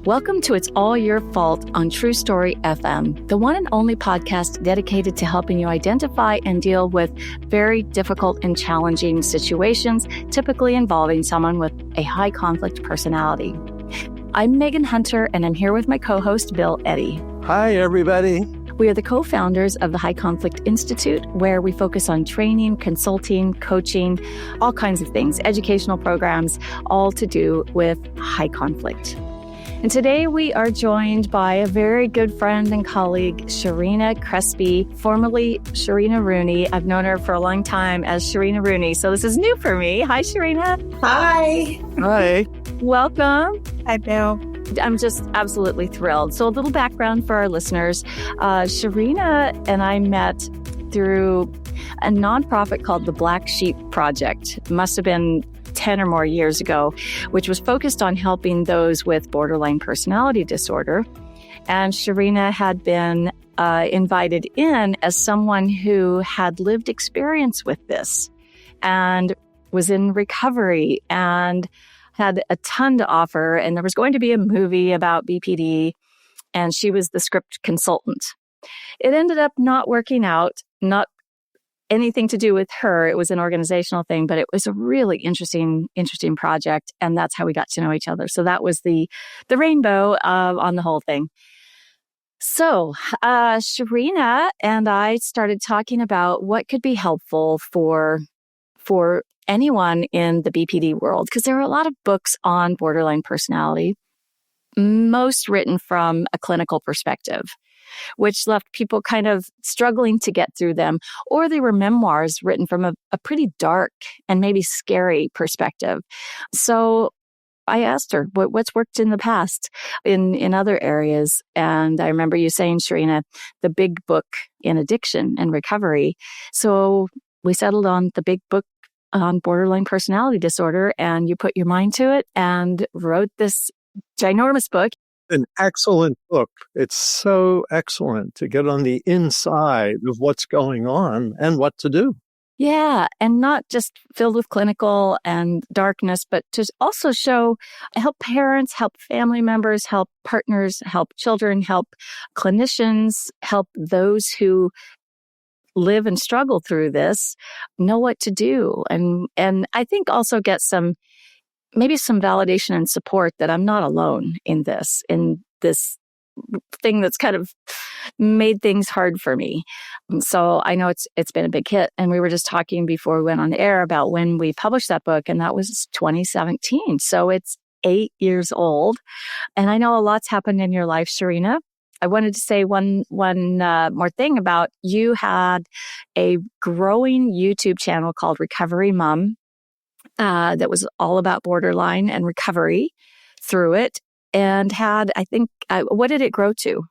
Welcome to It's All Your Fault on True Story FM, the one and only podcast dedicated to helping you identify and deal with very difficult and challenging situations, typically involving someone with a high conflict personality. I'm Megan Hunter, and I'm here with my co-host, Bill Eddy. Hi, everybody. We are the co-founders of the High Conflict Institute, where we focus on training, consulting, coaching, all kinds of things, educational programs, all to do with high conflict. And today we are joined by a very good friend and colleague, Shehrina Crespi, formerly Shehrina Rooney. I've known her for a long time as Shehrina Rooney, so this is new for me. Hi, Shehrina. Hi. Hi. Welcome. Hi, Bill. I'm just absolutely thrilled. So a little background for our listeners. Shehrina and I met through a nonprofit called the Black Sheep Project. It must have been 10 or more years ago, which was focused on helping those with borderline personality disorder. And Shehrina had been invited in as someone who had lived experience with this and was in recovery and had a ton to offer. And there was going to be a movie about BPD, and she was the script consultant. It ended up not working out, not anything to do with her. It was an organizational thing, but it was a really interesting project. And that's how we got to know each other. So that was the rainbow on the whole thing. So Shehrina and I started talking about what could be helpful for anyone in the BPD world, because there are a lot of books on borderline personality, most written from a clinical perspective, which left people kind of struggling to get through them, or they were memoirs written from a pretty dark and maybe scary perspective. So I asked her, what's worked in the past in other areas? And I remember you saying, Shehrina, the big book in addiction and recovery. So we settled on the big book on borderline personality disorder, and you put your mind to it and wrote this ginormous book. An excellent book. It's so excellent to get on the inside of what's going on and what to do. Yeah, and not just filled with clinical and darkness, but to also help parents, help family members, help partners, help children, help clinicians, help those who live and struggle through this, know what to do. And I think also get maybe some validation and support that I'm not alone in this thing that's kind of made things hard for me. So I know it's been a big hit. And we were just talking before we went on the air about when we published that book, and that was 2017. So it's 8 years old. And I know a lot's happened in your life, Shehrina. I wanted to say one more thing about you had a growing YouTube channel called Recovery Mom that was all about borderline and recovery through it, and had, I think, what did it grow to?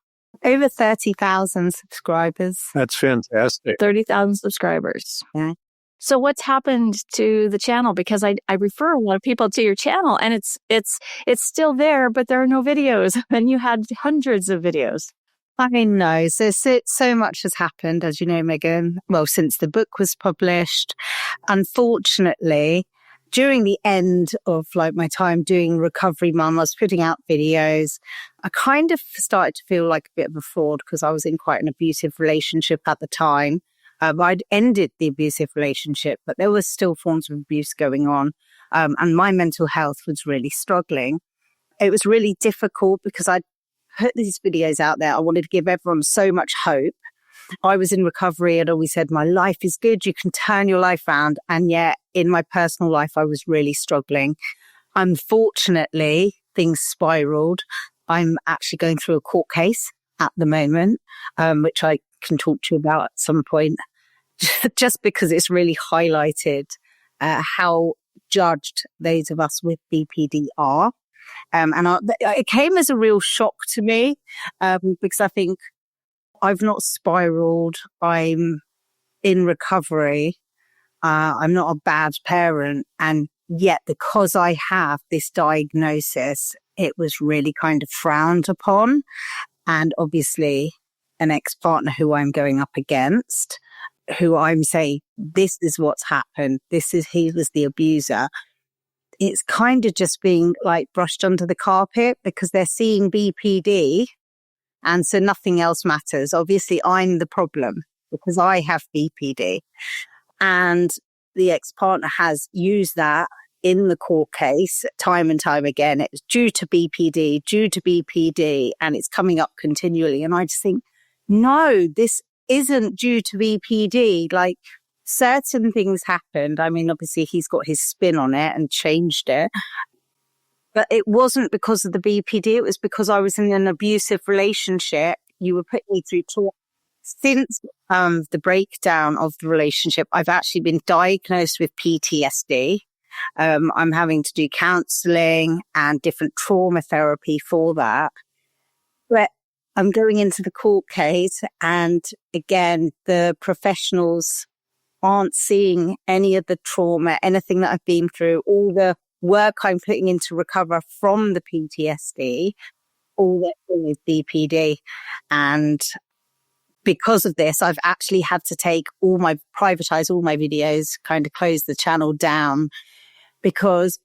Over 30,000 subscribers. That's fantastic. 30,000 subscribers. Yeah. So what's happened to the channel? Because I refer a lot of people to your channel, and it's still there, but there are no videos. And you had hundreds of videos. I know. So much has happened, as you know, Megan. Well, since the book was published, unfortunately, during the end of my time doing Recovery Mum, I was putting out videos. I kind of started to feel like a bit of a fraud because I was in quite an abusive relationship at the time. I'd ended the abusive relationship, but there was still forms of abuse going on. And my mental health was really struggling. It was really difficult because I'd put these videos out there. I wanted to give everyone so much hope. I was in recovery and always said, my life is good. You can turn your life around. And yet in my personal life, I was really struggling. Unfortunately, things spiraled. I'm actually going through a court case at the moment, which I can talk to you about at some point, just because it's really highlighted how judged those of us with BPD are. It came as a real shock to me because I think I've not spiraled. I'm in recovery. I'm not a bad parent. And yet, because I have this diagnosis, it was really kind of frowned upon. And obviously, an ex-partner who I'm going up against, who I'm saying, this is what's happened. He was the abuser. it's kind of just being like brushed under the carpet because they're seeing BPD. And so nothing else matters. Obviously, I'm the problem because I have BPD. And the ex-partner has used that in the court case time and time again. It's due to BPD, and it's coming up continually. And I just think, no, this isn't due to BPD. Like, certain things happened. I mean, obviously, he's got his spin on it and changed it. But it wasn't because of the BPD. It was because I was in an abusive relationship. You were putting me through trauma. Since the breakdown of the relationship, I've actually been diagnosed with PTSD. I'm having to do counselling and different trauma therapy for that. But I'm going into the court case, and again, the professionals aren't seeing any of the trauma, anything that I've been through, all the work I'm putting in to recover from the PTSD, all that is BPD. And because of this, I've actually had to privatize all my videos, kind of close the channel down, because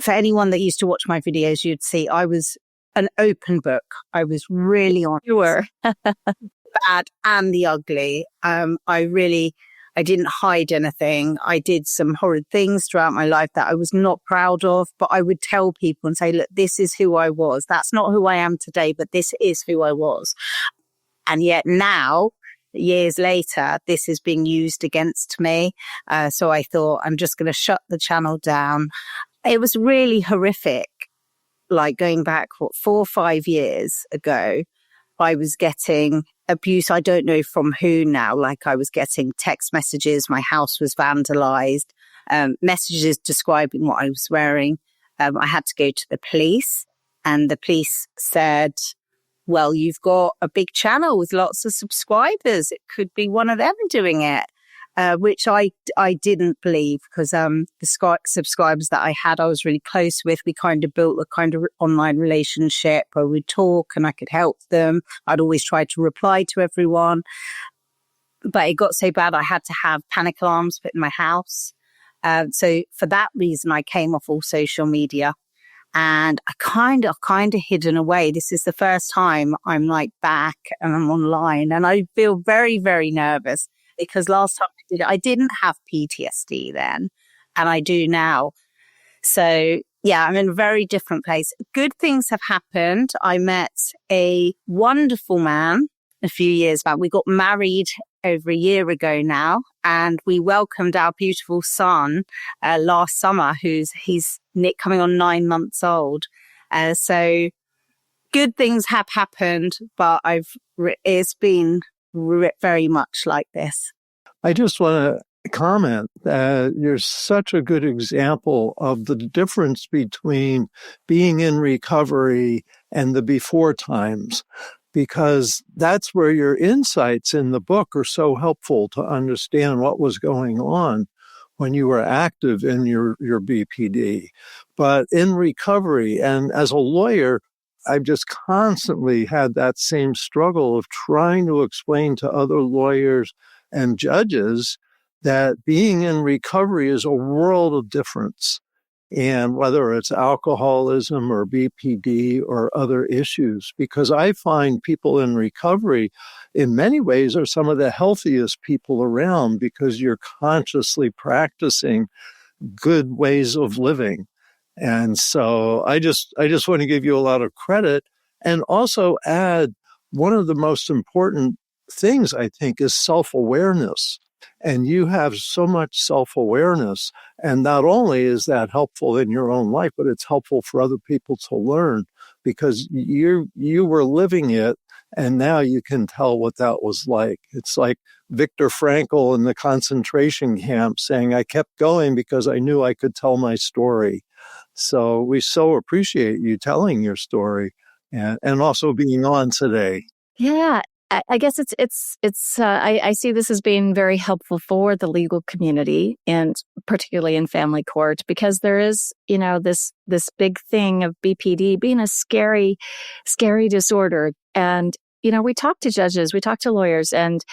for anyone that used to watch my videos, you'd see I was an open book. I was really honest. You were. Bad and the ugly. I didn't hide anything. I did some horrid things throughout my life that I was not proud of, but I would tell people and say, look, this is who I was. That's not who I am today, but this is who I was. And yet now, years later, this is being used against me. So I thought, I'm just going to shut the channel down. It was really horrific. Like going back, 4 or 5 years ago, I was getting abuse. I don't know from who now. Like, I was getting text messages. My house was vandalized, messages describing what I was wearing. I had to go to the police, and the police said, well, you've got a big channel with lots of subscribers. It could be one of them doing it, which I didn't believe, because the subscribers that I had, I was really close with. We kind of built a kind of online relationship where we'd talk and I could help them. I'd always try to reply to everyone. But it got so bad I had to have panic alarms put in my house. So for that reason, I came off all social media. And I kind of hidden away. This is the first time I'm like back and I'm online, and I feel very, very nervous because last time I did it, I didn't have PTSD then, and I do now. So yeah, I'm in a very different place. Good things have happened. I met a wonderful man a few years back. We got married over a year ago now, and we welcomed our beautiful son last summer, he's coming on 9 months old. So good things have happened, but it's been very much like this. I just want to comment that you're such a good example of the difference between being in recovery and the before times, because that's where your insights in the book are so helpful to understand what was going on when you were active in your BPD. But in recovery, and as a lawyer, I've just constantly had that same struggle of trying to explain to other lawyers and judges that being in recovery is a world of difference. And whether it's alcoholism or BPD or other issues, because I find people in recovery in many ways are some of the healthiest people around, because you're consciously practicing good ways of living. And so I just want to give you a lot of credit, and also add one of the most important things, I think, is self-awareness. And you have so much self-awareness. And not only is that helpful in your own life, but it's helpful for other people to learn, because you were living it, and now you can tell what that was like. It's like Viktor Frankl in the concentration camp saying, I kept going because I knew I could tell my story. So we so appreciate you telling your story and also being on today. Yeah. I guess I see this as being very helpful for the legal community, and particularly in family court, because there is, this big thing of BPD being a scary disorder. And, we talk to judges, we talk to lawyers, and,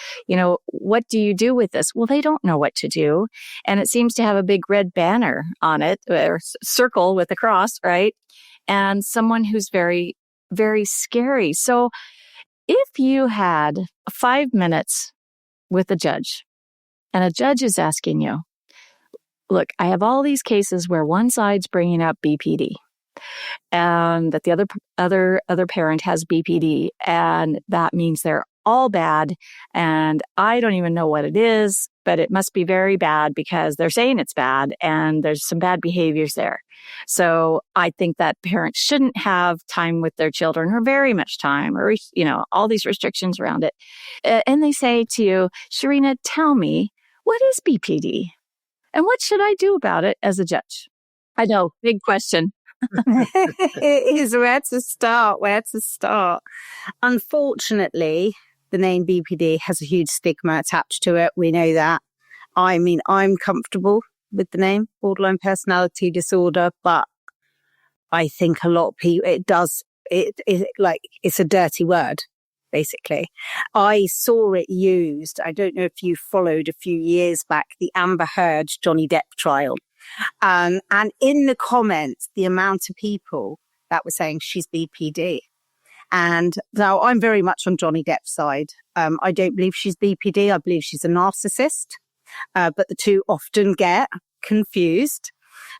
what do you do with this? Well, they don't know what to do. And it seems to have a big red banner on it, or circle with a cross, right? And someone who's very, very scary. So if you had 5 minutes with a judge, and a judge is asking you, look, I have all these cases where one side's bringing up BPD, and that the other parent has BPD, and that means they're all bad, and I don't even know what it is, but it must be very bad because they're saying it's bad, and there's some bad behaviors there. So I think that parents shouldn't have time with their children, or very much time, or all these restrictions around it. And they say to you, Shehrina, tell me, what is BPD? And what should I do about it as a judge? I know, big question. It is. Where to start? Unfortunately, the name BPD has a huge stigma attached to it. We know that. I mean, I'm comfortable with the name borderline personality disorder, but I think a lot of people, it's a dirty word, basically. I saw it used. I don't know if you followed a few years back, the Amber Heard Johnny Depp trial. And in the comments, the amount of people that were saying she's BPD. And now I'm very much on Johnny Depp's side. I don't believe she's BPD. I believe she's a narcissist. But the two often get confused.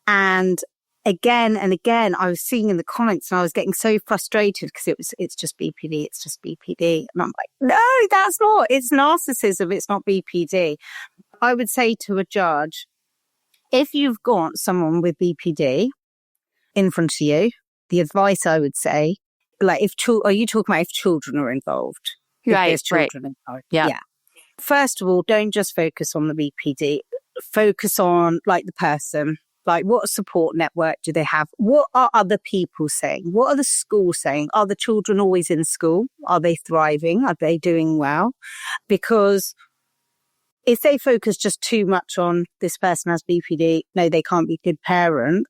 And again and again, I was seeing in the comments and I was getting so frustrated because it's just BPD. It's just BPD. And I'm like, no, that's not. It's narcissism. It's not BPD. I would say to a judge, if you've got someone with BPD in front of you, the advice I would say, are you talking about if children are involved? Right, if there's children involved. Yeah. First of all, don't just focus on the BPD. Focus on the person. What support network do they have? What are other people saying? What are the schools saying? Are the children always in school? Are they thriving? Are they doing well? Because if they focus just too much on this person has BPD, no, they can't be a good parent.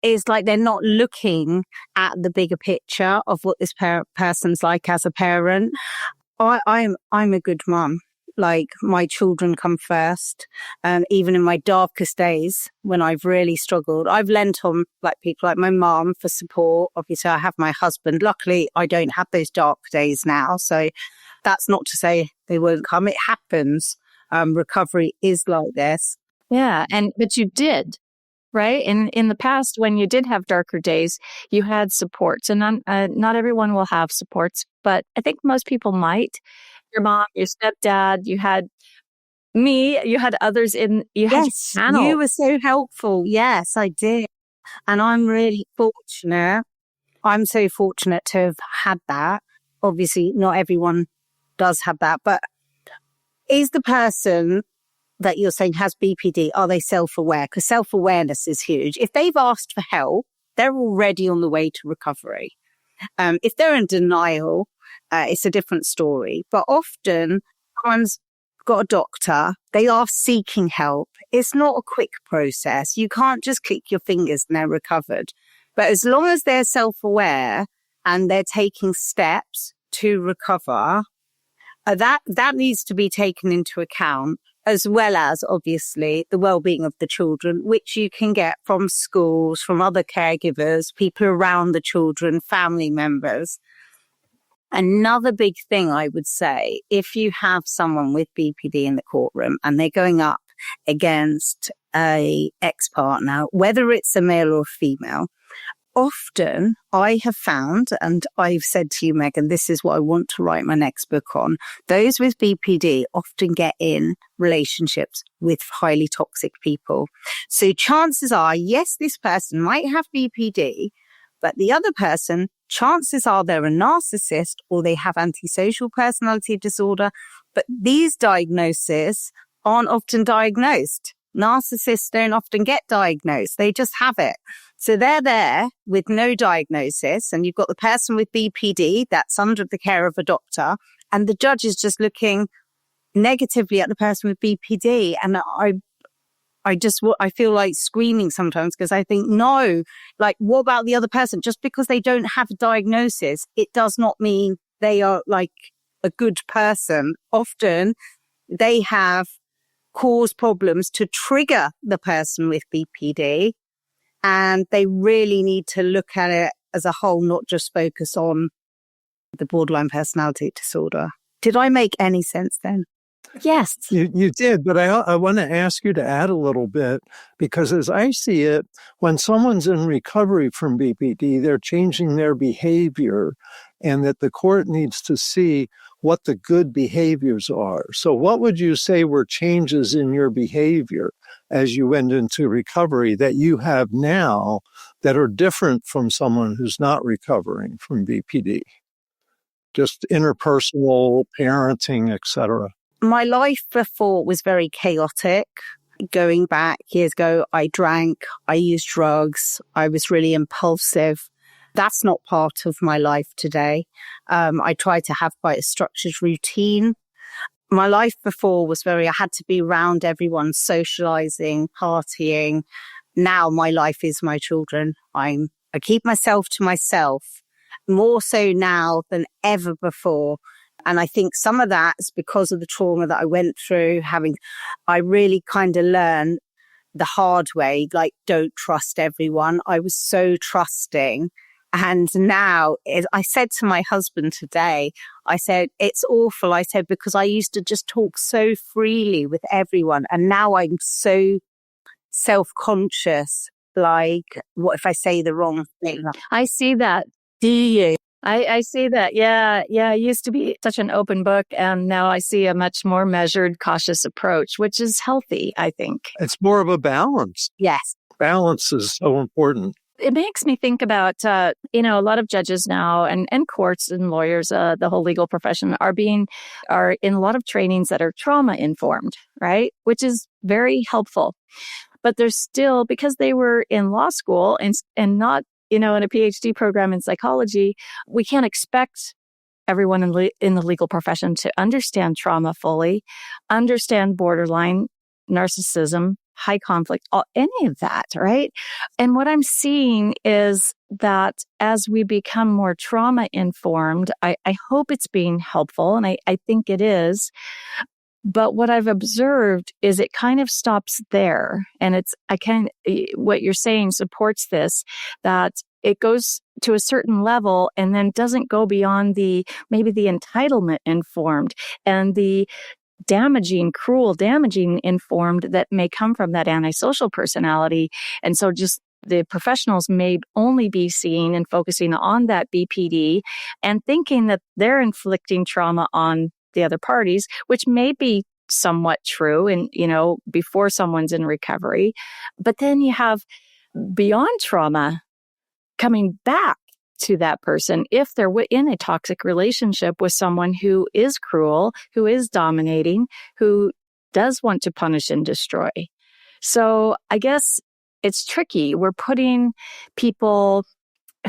It's like they're not looking at the bigger picture of what this person's like as a parent. I'm a good mum. My children come first. Even in my darkest days when I've really struggled, I've lent on people like my mum for support. Obviously, I have my husband. Luckily, I don't have those dark days now. So that's not to say they won't come. It happens. Recovery is like this. Yeah. But you did, right? In the past, when you did have darker days, you had supports, and not everyone will have supports, but I think most people might. Your mom, your stepdad, you had me, you had others Yes, you were so helpful. Yes, I did. And I'm really fortunate. I'm so fortunate to have had that. Obviously, not everyone does have that, but is the person that you're saying has BPD, are they self-aware? Because self-awareness is huge. If they've asked for help, they're already on the way to recovery. If they're in denial, it's a different story. But often, someone's got a doctor, they are seeking help. It's not a quick process. You can't just click your fingers and they're recovered. But as long as they're self-aware and they're taking steps to recover, that needs to be taken into account, as well as, obviously, the well-being of the children, which you can get from schools, from other caregivers, people around the children, family members. Another big thing I would say, if you have someone with BPD in the courtroom and they're going up against a ex-partner, whether it's a male or female, often I have found, and I've said to you, Megan, this is what I want to write my next book on. Those with BPD often get in relationships with highly toxic people. So chances are, yes, this person might have BPD, but the other person, chances are they're a narcissist or they have antisocial personality disorder. But these diagnoses aren't often diagnosed. Narcissists don't often get diagnosed. They just have it. So they're there with no diagnosis, and you've got the person with BPD that's under the care of a doctor, and the judge is just looking negatively at the person with BPD. And I feel like screaming sometimes, because I think, no, what about the other person? Just because they don't have a diagnosis, it does not mean they are like a good person. Often they have caused problems to trigger the person with BPD, and they really need to look at it as a whole, not just focus on the borderline personality disorder. Did I make any sense then? Yes. You did, but I want to ask you to add a little bit, because as I see it, when someone's in recovery from BPD, they're changing their behavior, and that the court needs to see what the good behaviors are. So what would you say were changes in your behavior as you went into recovery that you have now that are different from someone who's not recovering from BPD? Just interpersonal, parenting, etc. My life before was very chaotic. Going back years ago, I drank, I used drugs, I was really impulsive. That's not part of my life today. I try to have quite a structured routine. My life before was I had to be around everyone, socializing, partying. Now my life is my children. I keep myself to myself, more so now than ever before. And I think some of that is because of the trauma that I went through. I really kind of learned the hard way, like, don't trust everyone. I was so trusting. And now I said to my husband today, I said, it's awful. I said, because I used to just talk so freely with everyone. And now I'm so self-conscious. Like, what if I say the wrong thing? I see that. Do you? I see that. Yeah. I used to be such an open book, and now I see a much more measured, cautious approach, which is healthy, I think. It's more of a balance. Yes. Balance is so important. It makes me think about, a lot of judges now and courts and lawyers, the whole legal profession are in a lot of trainings that are trauma informed, right? Which is very helpful. But there's still, because they were in law school and not, in a PhD program in psychology, we can't expect everyone in the legal profession to understand trauma fully, understand borderline, narcissism, high conflict, any of that, right? And what I'm seeing is that as we become more trauma informed, I hope it's being helpful, and I think it is. But what I've observed is it kind of stops there. And what you're saying supports this, that it goes to a certain level and then doesn't go beyond maybe the entitlement informed and the cruel damaging informed that may come from that antisocial personality. And so just the professionals may only be seeing and focusing on that BPD and thinking that they're inflicting trauma on the other parties, which may be somewhat true and, before someone's in recovery. But then you have beyond trauma coming back to that person if they're in a toxic relationship with someone who is cruel, who is dominating, who does want to punish and destroy. So I guess it's tricky. We're putting people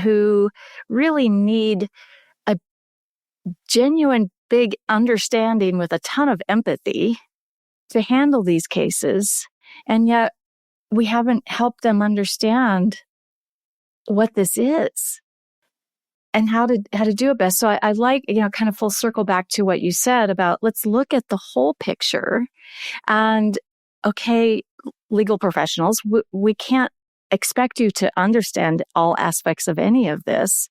who really need a genuine big understanding with a ton of empathy to handle these cases. And yet we haven't helped them understand what this is and how to do it best. So I like, kind of full circle back to what you said about let's look at the whole picture. And okay, legal professionals, we can't expect you to understand all aspects of any of this,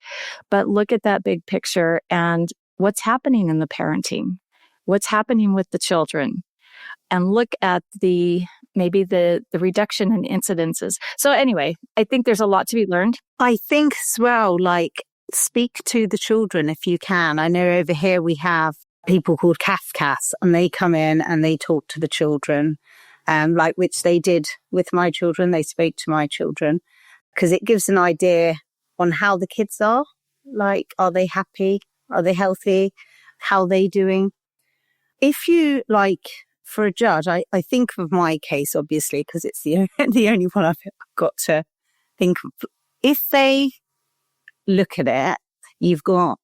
but look at that big picture and what's happening in the parenting, what's happening with the children, and look at maybe the reduction in incidences. So anyway, I think there's a lot to be learned. I think as well, speak to the children if you can. I know over here we have people called Kafkas, and they come in and they talk to the children, which they did with my children. They spoke to my children because it gives an idea on how the kids are. Are they happy? Are they healthy? How are they doing? If you for a judge, I think of my case, obviously, because it's the only one I've got to think of. If they look at it, you've got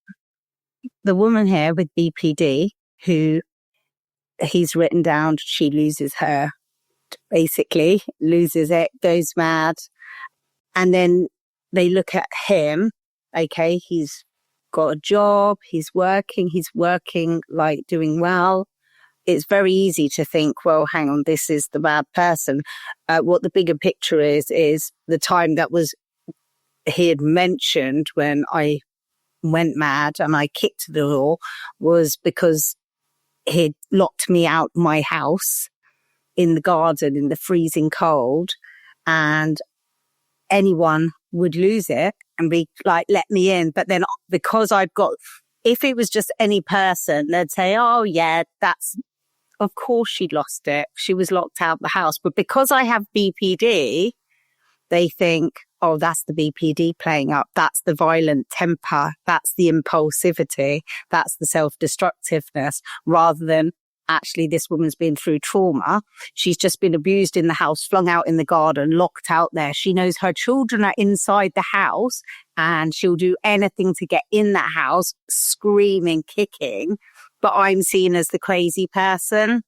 the woman here with BPD who he's written down, she loses it, goes mad. And then they look at him, okay, he's got a job, he's working like doing well. It's very easy to think, well, hang on, this is the bad person. What the bigger picture is the time that he had mentioned when I went mad and I kicked the door was because he'd locked me out my house in the garden in the freezing cold, and anyone would lose it and be like, let me in. But then because if it was just any person, they'd say, oh yeah, of course she'd lost it. She was locked out the house. But because I have BPD, they think, oh, that's the BPD playing up. That's the violent temper. That's the impulsivity. That's the self-destructiveness, rather than actually this woman's been through trauma. She's just been abused in the house, flung out in the garden, locked out there. She knows her children are inside the house and she'll do anything to get in that house, screaming, kicking. But I'm seen as the crazy person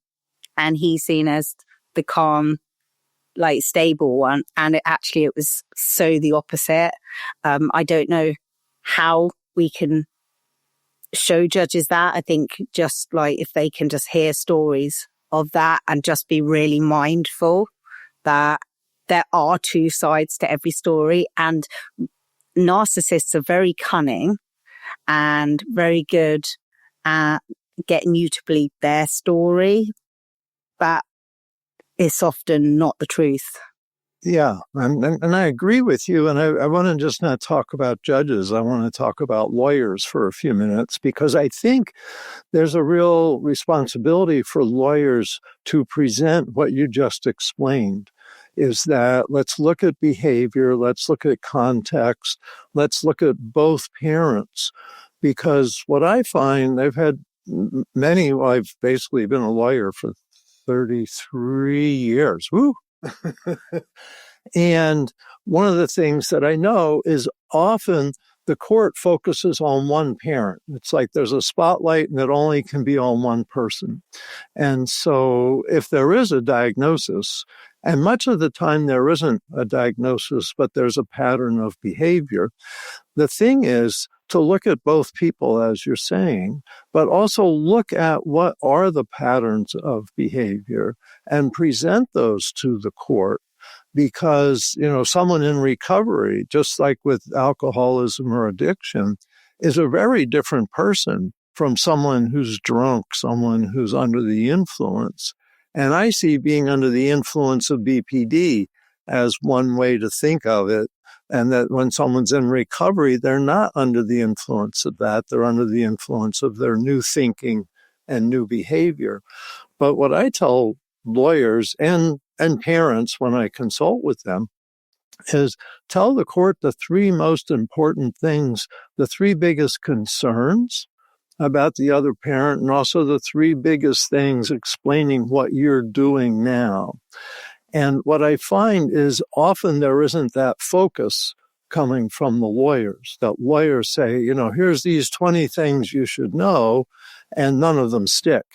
and he's seen as the calm, like stable one. And it was so the opposite. I don't know how we can show judges that. I think just like if they can just hear stories of that and just be really mindful that there are two sides to every story, and narcissists are very cunning and very good at getting you to believe their story, but it's often not the truth. Yeah, and I agree with you. And I want to just not talk about judges. I want to talk about lawyers for a few minutes, because I think there's a real responsibility for lawyers to present what you just explained, is that let's look at behavior, let's look at context, let's look at both parents. Because what I find, I've had many, I've basically been a lawyer for 33 years. Woo! And one of the things that I know is often the court focuses on one parent. It's like there's a spotlight and it only can be on one person. And so if there is a diagnosis, and much of the time there isn't a diagnosis, but there's a pattern of behavior, the thing is to look at both people, as you're saying, but also look at what are the patterns of behavior and present those to the court. Because, someone in recovery, just like with alcoholism or addiction, is a very different person from someone who's drunk, someone who's under the influence. And I see being under the influence of BPD as one way to think of it. And that when someone's in recovery, they're not under the influence of that. They're under the influence of their new thinking and new behavior. But what I tell lawyers and parents when I consult with them is tell the court the three most important things, the three biggest concerns about the other parent, and also the three biggest things explaining what you're doing now. And what I find is often there isn't that focus coming from the lawyers. That lawyers say, here's these 20 things you should know, and none of them stick.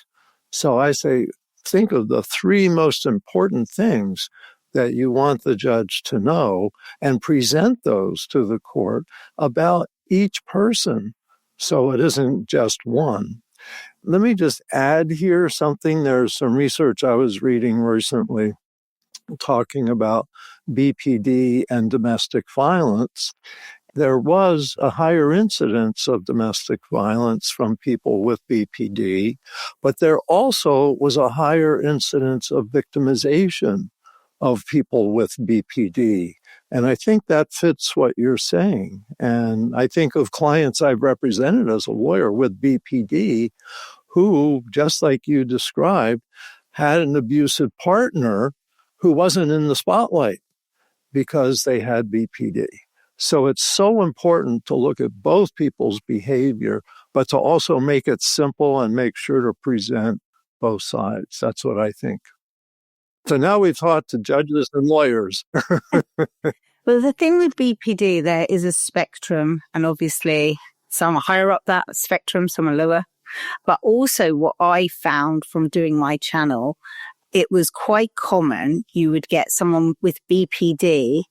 So I say, think of the three most important things that you want the judge to know and present those to the court about each person, so it isn't just one. Let me just add here something. There's some research I was reading recently talking about BPD and domestic violence. There was a higher incidence of domestic violence from people with BPD, but there also was a higher incidence of victimization of people with BPD. And I think that fits what you're saying. And I think of clients I've represented as a lawyer with BPD who, just like you described, had an abusive partner who wasn't in the spotlight because they had BPD. So it's so important to look at both people's behavior, but to also make it simple and make sure to present both sides. That's what I think. So now we've talked to judges and lawyers. Well, the thing with BPD, there is a spectrum, and obviously some are higher up that spectrum, some are lower. But also what I found from doing my channel, it was quite common you would get someone with BPD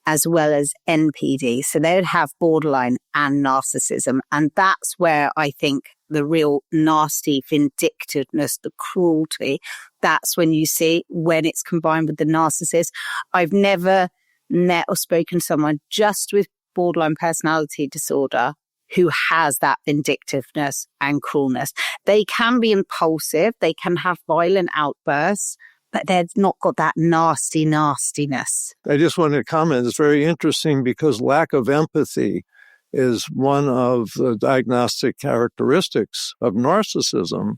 as well as NPD. So they would have borderline and narcissism. And that's where I think the real nasty vindictiveness, the cruelty, that's when you see when it's combined with the narcissist. I've never met or spoken to someone just with borderline personality disorder who has that vindictiveness and cruelness. They can be impulsive, they can have violent outbursts, but they've not got that nastiness. I just want to comment. It's very interesting because lack of empathy is one of the diagnostic characteristics of narcissism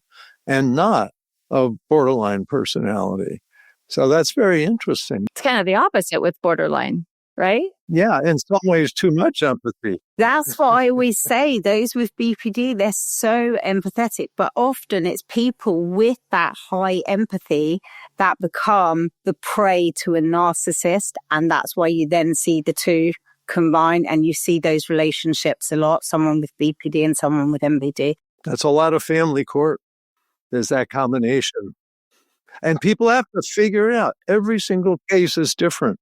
and not of borderline personality. So that's very interesting. It's kind of the opposite with borderline, right? Yeah, in some ways, too much empathy. That's what I always say. Those with BPD, they're so empathetic, but often it's people with that high empathy that become the prey to a narcissist. And that's why you then see the two combined and you see those relationships a lot, someone with BPD and someone with MBD. That's a lot of family court. There's that combination. And people have to figure it out. Every single case is different.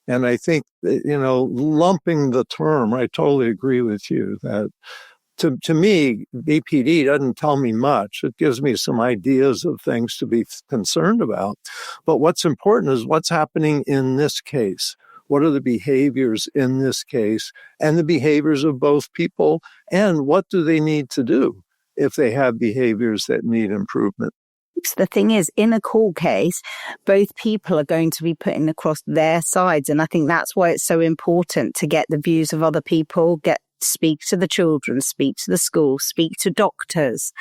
And I think, lumping the term, I totally agree with you that to me, BPD doesn't tell me much. It gives me some ideas of things to be concerned about. But what's important is what's happening in this case. What are the behaviors in this case and the behaviors of both people? And what do they need to do if they have behaviors that need improvement? The thing is, in a court case, both people are going to be putting across their sides. And I think that's why it's so important to get the views of other people, speak to the children, speak to the school, speak to doctors,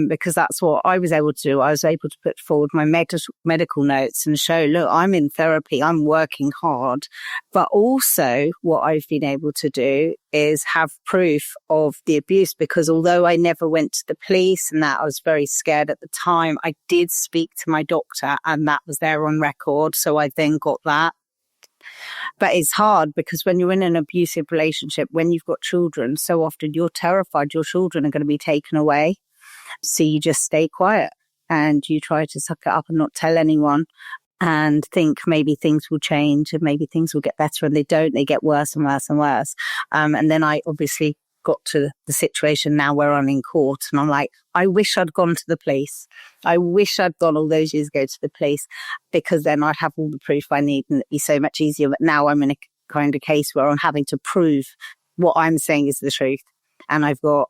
because that's what I was able to do. I was able to put forward my medical notes and show, look, I'm in therapy, I'm working hard. But also what I've been able to do is have proof of the abuse, because although I never went to the police and that I was very scared at the time, I did speak to my doctor and that was there on record. So I then got that. But it's hard because when you're in an abusive relationship, when you've got children, so often you're terrified your children are going to be taken away. So you just stay quiet and you try to suck it up and not tell anyone and think maybe things will change and maybe things will get better, and they don't. They get worse and worse and worse. And then I obviously got to the situation now where I'm in court and I'm like, I wish I'd gone to the police. I wish I'd gone all those years ago to the police, because then I'd have all the proof I need and it'd be so much easier. But now I'm in a kind of case where I'm having to prove what I'm saying is the truth. And I've got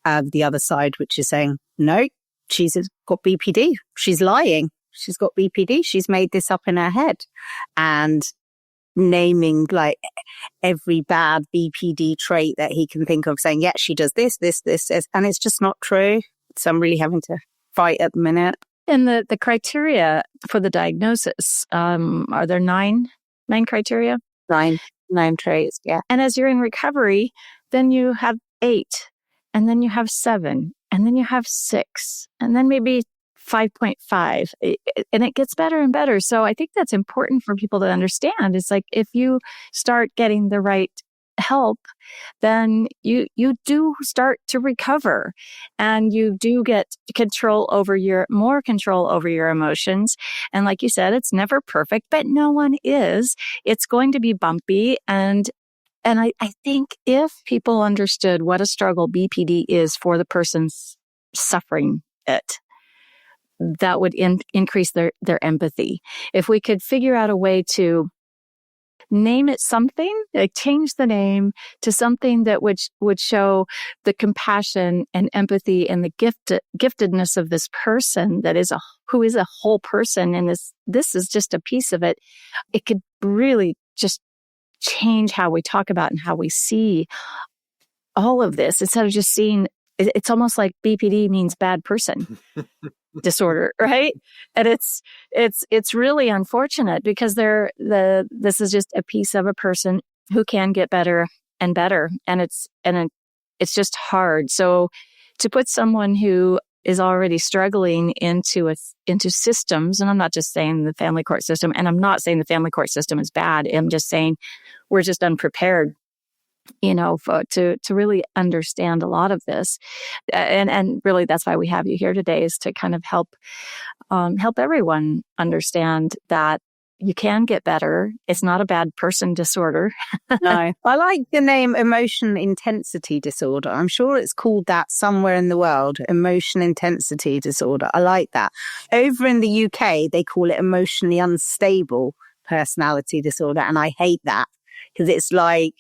the other side, which is saying, no, she's got BPD. She's lying. She's got BPD. She's made this up in her head. And naming like every bad BPD trait that he can think of, saying, yeah, she does this, and it's just not true. So I'm really having to fight at the minute. And the criteria for the diagnosis, are there nine criteria? Nine traits, yeah. And as you're in recovery, then you have 8, and then you have 7, and then you have 6, and then maybe 5.5, and it gets better and better. So I think that's important for people to understand. It's like if you start getting the right help, then you do start to recover, and you do get more control over your emotions. And like you said, it's never perfect, but no one is. It's going to be bumpy, and I think if people understood what a struggle BPD is for the person suffering it, that would increase their empathy. If we could figure out a way to name it something, like change the name to something that would show the compassion and empathy and the giftedness of this person who is a whole person, and this is just a piece of it. It could really just change how we talk about and how we see all of this, instead of just seeing it's almost like BPD means bad person disorder, right? And it's really unfortunate, because this is just a piece of a person who can get better and better, and it's just hard. So to put someone who is already struggling into systems, and I'm not just saying the family court system, and I'm not saying the family court system is bad. I'm just saying we're just unprepared, to really understand a lot of this. And really that's why we have you here today, is to kind of help everyone understand that you can get better. It's not a bad person disorder. No, I like the name emotion intensity disorder. I'm sure it's called that somewhere in the world, emotion intensity disorder. I like that. Over in the UK, they call it emotionally unstable personality disorder. And I hate that because it's like,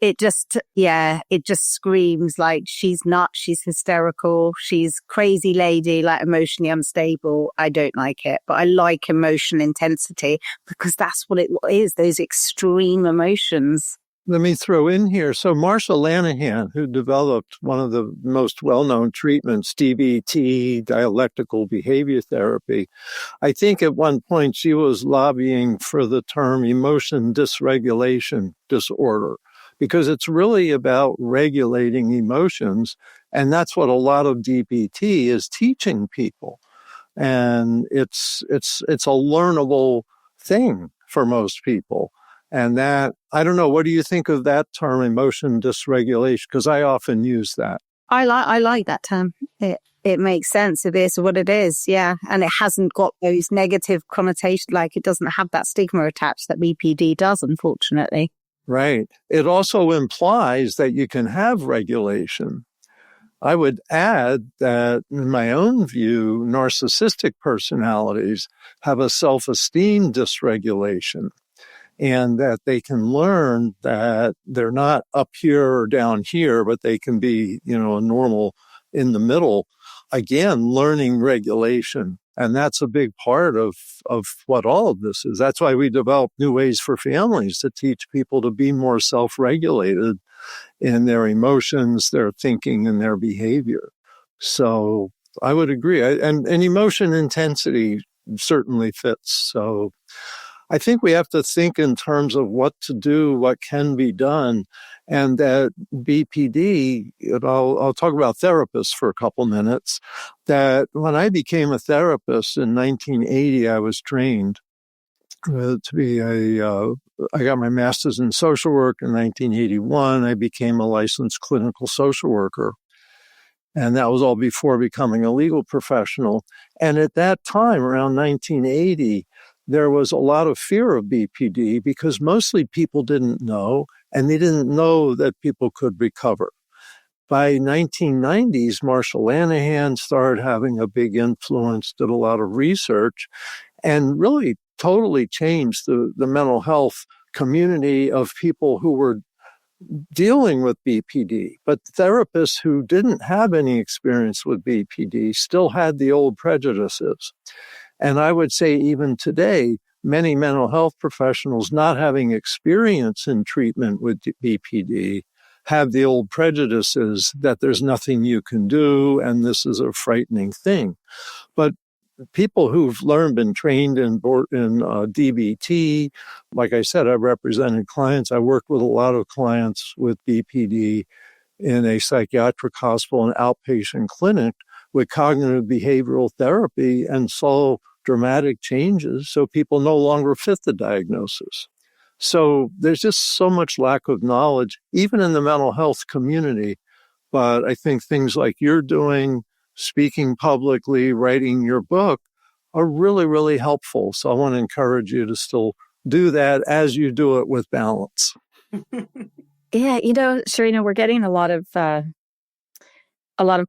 it just screams like she's nuts, she's hysterical, she's crazy lady, like emotionally unstable. I don't like it, but I like emotion intensity because that's what it is, those extreme emotions. Let me throw in here. So Marsha Lanahan, who developed one of the most well-known treatments, DBT, dialectical behavior therapy, I think at one point she was lobbying for the term emotion dysregulation disorder, because it's really about regulating emotions. And that's what a lot of DBT is teaching people. And it's a learnable thing for most people. And that, I don't know, what do you think of that term, emotion dysregulation? Because I often use that. I like that term. It makes sense. It is what it is. Yeah. And it hasn't got those negative connotations, like it doesn't have that stigma attached that BPD does, unfortunately. Right. It also implies that you can have regulation. I would add that, in my own view, narcissistic personalities have a self-esteem dysregulation, and that they can learn that they're not up here or down here, but they can be, a normal in the middle. Again, learning regulation. And that's a big part of what all of this is. That's why we develop new ways for families to teach people to be more self-regulated in their emotions, their thinking, and their behavior. So I would agree. And emotion intensity certainly fits. So I think we have to think in terms of what to do, what can be done. And that BPD, I'll talk about therapists for a couple minutes, that when I became a therapist in 1980, I was trained to be I got my master's in social work in 1981. I became a licensed clinical social worker. And that was all before becoming a legal professional. And at that time, around 1980, there was a lot of fear of BPD because mostly people didn't know, and they didn't know that people could recover. By 1990s, Marsha Lanahan started having a big influence, did a lot of research, and really totally changed the mental health community of people who were dealing with BPD. But therapists who didn't have any experience with BPD still had the old prejudices. And I would say even today, many mental health professionals not having experience in treatment with BPD have the old prejudices that there's nothing you can do and this is a frightening thing. But people who've been trained in DBT, like I said, I've represented clients. I worked with a lot of clients with BPD in a psychiatric hospital and outpatient clinic with cognitive behavioral therapy and saw dramatic changes. So people no longer fit the diagnosis. So there's just so much lack of knowledge, even in the mental health community. But I think things like you're doing, speaking publicly, writing your book, are really, really helpful. So I want to encourage you to still do that as you do it with balance. Yeah, Shehrina, we're getting a lot of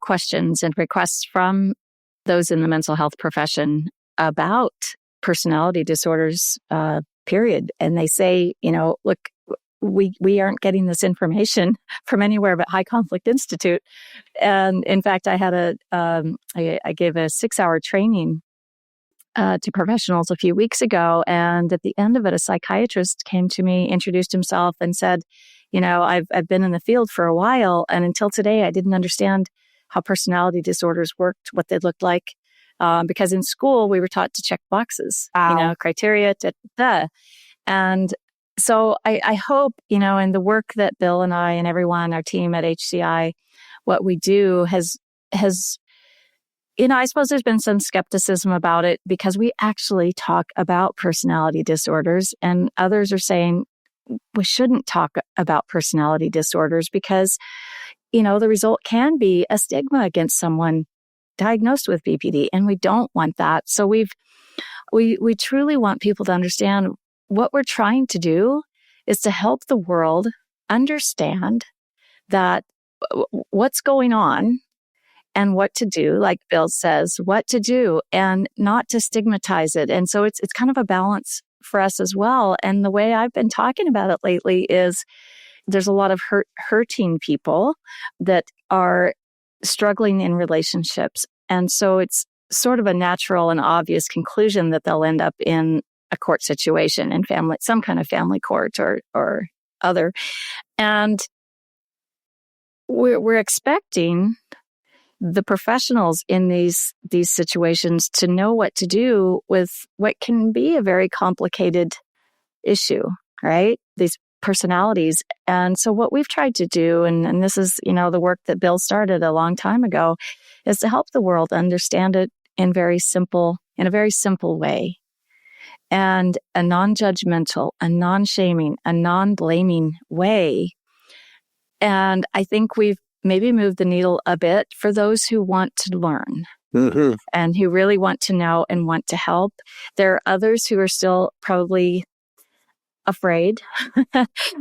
questions and requests from those in the mental health profession about personality disorders, period. And they say, look, we aren't getting this information from anywhere but High Conflict Institute. And in fact, I had I gave a 6-hour training to professionals a few weeks ago. And at the end of it, a psychiatrist came to me, introduced himself and said, I've been in the field for a while. And until today, I didn't understand how personality disorders worked, what they looked like. Because in school, we were taught to check boxes, criteria, And so I hope, in the work that Bill and I and everyone, our team at HCI, what we do has, I suppose there's been some skepticism about it because we actually talk about personality disorders, and others are saying we shouldn't talk about personality disorders because, the result can be a stigma against someone diagnosed with BPD, and we don't want that. So we've We truly want people to understand what we're trying to do is to help the world understand that what's going on and what to do, like Bill says, what to do and not to stigmatize it. And so it's kind of a balance for us as well. And the way I've been talking about it lately is there's a lot of hurting people that are struggling in relationships. And so it's sort of a natural and obvious conclusion that they'll end up in a court situation in family, some kind of family court or other. And we're expecting the professionals in these situations to know what to do with what can be a very complicated issue, right? These personalities. And so what we've tried to do, and this is, the work that Bill started a long time ago, is to help the world understand it in a very simple way, and a non-judgmental, a non-shaming, a non-blaming way. And I think we've maybe moved the needle a bit for those who want to learn and who really want to know and want to help. There are others who are still probably afraid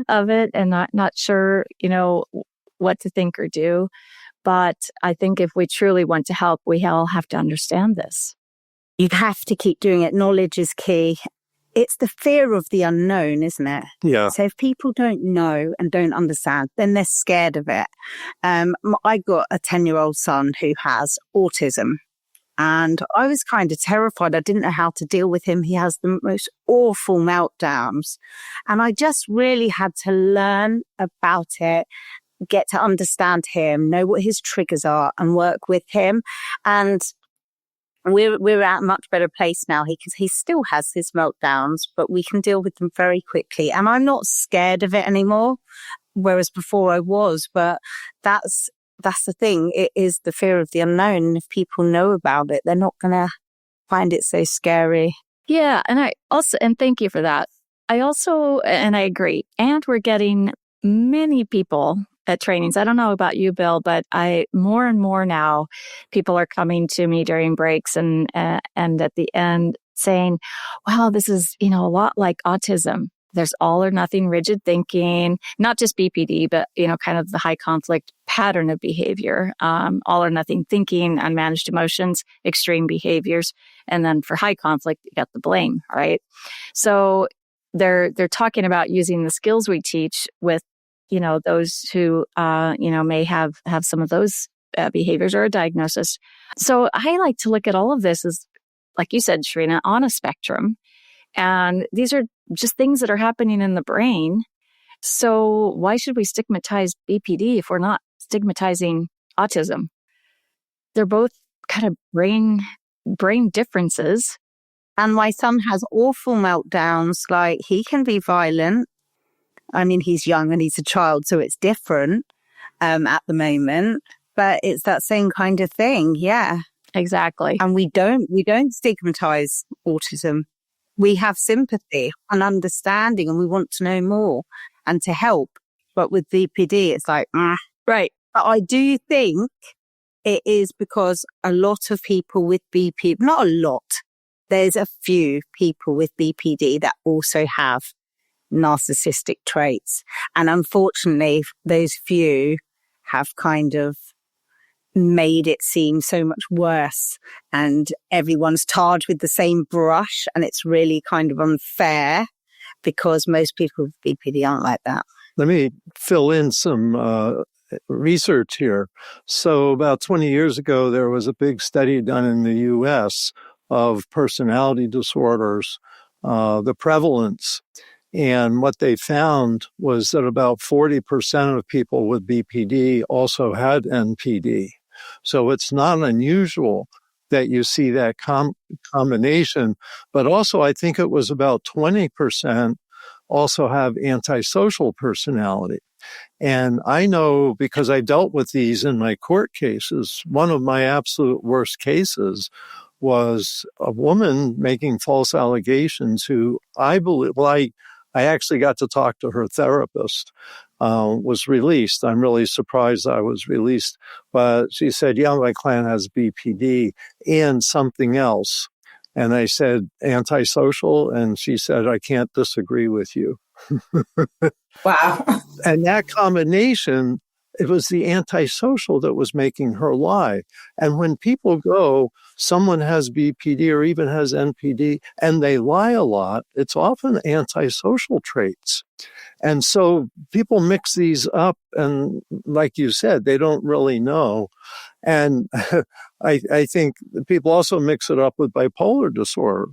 of it and not sure, what to think or do. But I think if we truly want to help, we all have to understand this. You have to keep doing it. Knowledge is key. It's the fear of the unknown, isn't it? Yeah. So if people don't know and don't understand, then they're scared of it. I got a 10-year-old son who has autism, and I was kind of terrified. I didn't know how to deal with him. He has the most awful meltdowns, and I just really had to learn about it, get to understand him, know what his triggers are, and work with him. And we're at a much better place now because he still has his meltdowns, but we can deal with them very quickly. And I'm not scared of it anymore, whereas before I was. But that's the thing. It is the fear of the unknown. And if people know about it, they're not going to find it so scary. Yeah. And thank you for that. I agree. And we're getting many people at trainings. I don't know about you, Bill, but more and more now, people are coming to me during breaks and at the end saying, wow, this is, a lot like autism. There's all or nothing rigid thinking, not just BPD, but, kind of the high conflict pattern of behavior, all or nothing thinking, unmanaged emotions, extreme behaviors. And then for high conflict, you got the blame, right? So they're talking about using the skills we teach with those who, may have some of those behaviors or a diagnosis. So I like to look at all of this as, like you said, Shehrina, on a spectrum. And these are just things that are happening in the brain. So why should we stigmatize BPD if we're not stigmatizing autism? They're both kind of brain differences. And my son has awful meltdowns. Like, he can be violent. I mean, he's young and he's a child, so it's different at the moment, but it's that same kind of thing. Yeah, exactly. And we don't stigmatize autism. We have sympathy and understanding, and we want to know more and to help. But with BPD, it's like, right. But I do think it is because a lot of people with BPD, not a lot, there's a few people with BPD that also have narcissistic traits. And unfortunately, those few have kind of made it seem so much worse, and everyone's tarred with the same brush. And it's really kind of unfair because most people with BPD aren't like that. Let me fill in some research here. So about 20 years ago, there was a big study done in the U.S. of personality disorders, the prevalence. And what they found was that about 40% of people with BPD also had NPD. So it's not unusual that you see that combination. But also, I think it was about 20% also have antisocial personality. And I know, because I dealt with these in my court cases, one of my absolute worst cases was a woman making false allegations who I believe, I actually got to talk to her therapist, was released. I'm really surprised I was released. But she said, yeah, my client has BPD and something else. And I said, antisocial. And she said, I can't disagree with you. Wow. And that combination, it was the antisocial that was making her lie. And when people go, someone has BPD or even has NPD, and they lie a lot, it's often antisocial traits. And so people mix these up, and like you said, they don't really know. And I think people also mix it up with bipolar disorder.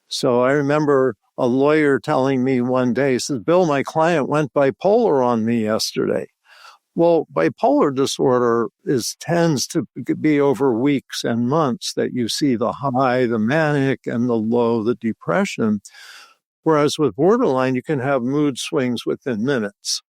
So I remember a lawyer telling me one day, he says, Bill, my client went bipolar on me yesterday. Well, bipolar disorder tends to be over weeks and months that you see the high, the manic, and the low, the depression. Whereas with borderline, you can have mood swings within minutes.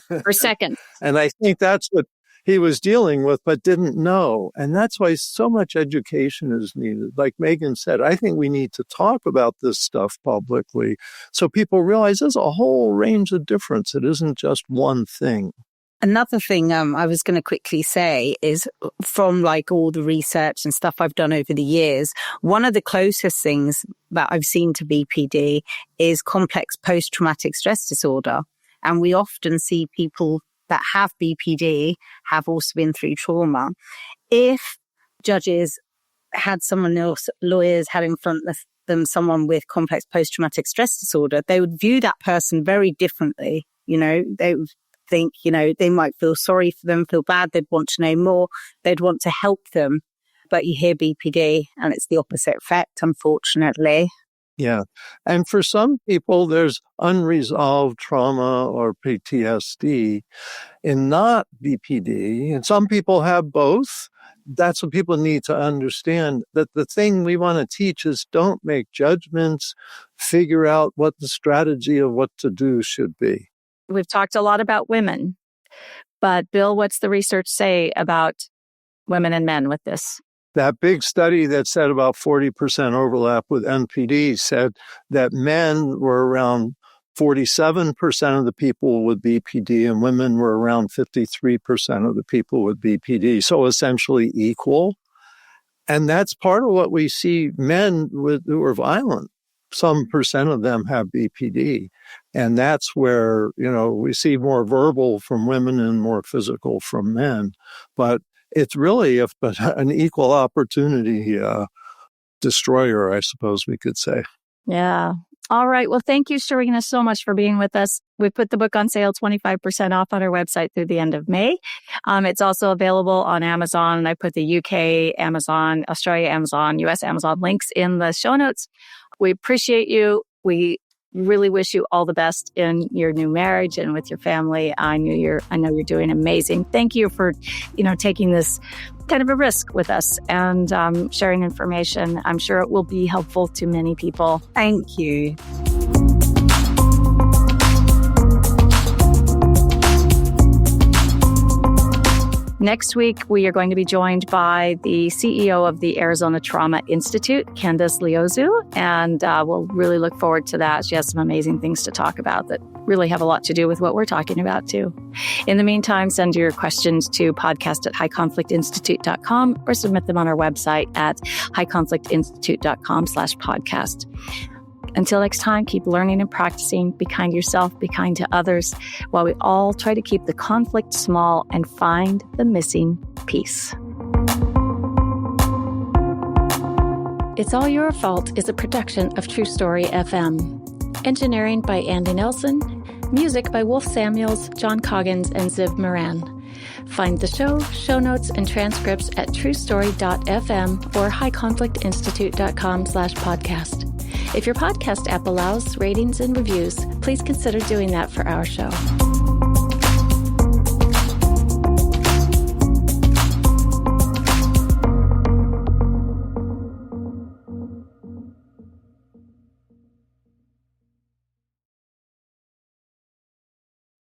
Per second. And I think that's what he was dealing with, but didn't know. And that's why so much education is needed. Like Megan said, I think we need to talk about this stuff publicly so people realize there's a whole range of difference. It isn't just one thing. Another thing I was going to quickly say is from like all the research and stuff I've done over the years, one of the closest things that I've seen to BPD is complex post-traumatic stress disorder. And we often see people that have BPD have also been through trauma. If judges had someone else, lawyers had in front of them someone with complex post-traumatic stress disorder, they would view that person very differently. You know, they would think, you know, they might feel sorry for them, feel bad, they'd want to know more, they'd want to help them. But you hear BPD and it's the opposite effect, unfortunately. Yeah. And for some people, there's unresolved trauma or PTSD in not BPD. And some people have both. That's what people need to understand, that the thing we want to teach is don't make judgments, figure out what the strategy of what to do should be. We've talked a lot about women, but Bill, what's the research say about women and men with this? That big study that said about 40% overlap with NPD said that men were around 47% of the people with BPD and women were around 53% of the people with BPD. So essentially equal. And that's part of what we see men who are violent. Some percent of them have BPD. And that's where, you know, we see more verbal from women and more physical from men. But it's really an equal opportunity destroyer, I suppose we could say. Yeah. All right. Well, thank you, Shehrina, so much for being with us. We put the book on sale 25% off on our website through the end of May. It's also available on Amazon. I put the UK Amazon, Australia Amazon, US Amazon links in the show notes. We appreciate you. We really wish you all the best in your new marriage and with your family. I know you're doing amazing. Thank you for, taking this kind of a risk with us and sharing information. I'm sure it will be helpful to many people. Thank you. Next week, we are going to be joined by the CEO of the Arizona Trauma Institute, Candace Leozu, and we'll really look forward to that. She has some amazing things to talk about that really have a lot to do with what we're talking about, too. In the meantime, send your questions to podcast@highconflictinstitute.com or submit them on our website at highconflictinstitute.com/podcast. Until next time, keep learning and practicing. Be kind to yourself, be kind to others, while we all try to keep the conflict small and find the missing piece. It's All Your Fault is a production of True Story FM. Engineering by Andy Nelson. Music by Wolf Samuels, John Coggins, and Ziv Moran. Find the show notes, and transcripts at truestory.fm or highconflictinstitute.com/podcast. If your podcast app allows ratings and reviews, please consider doing that for our show.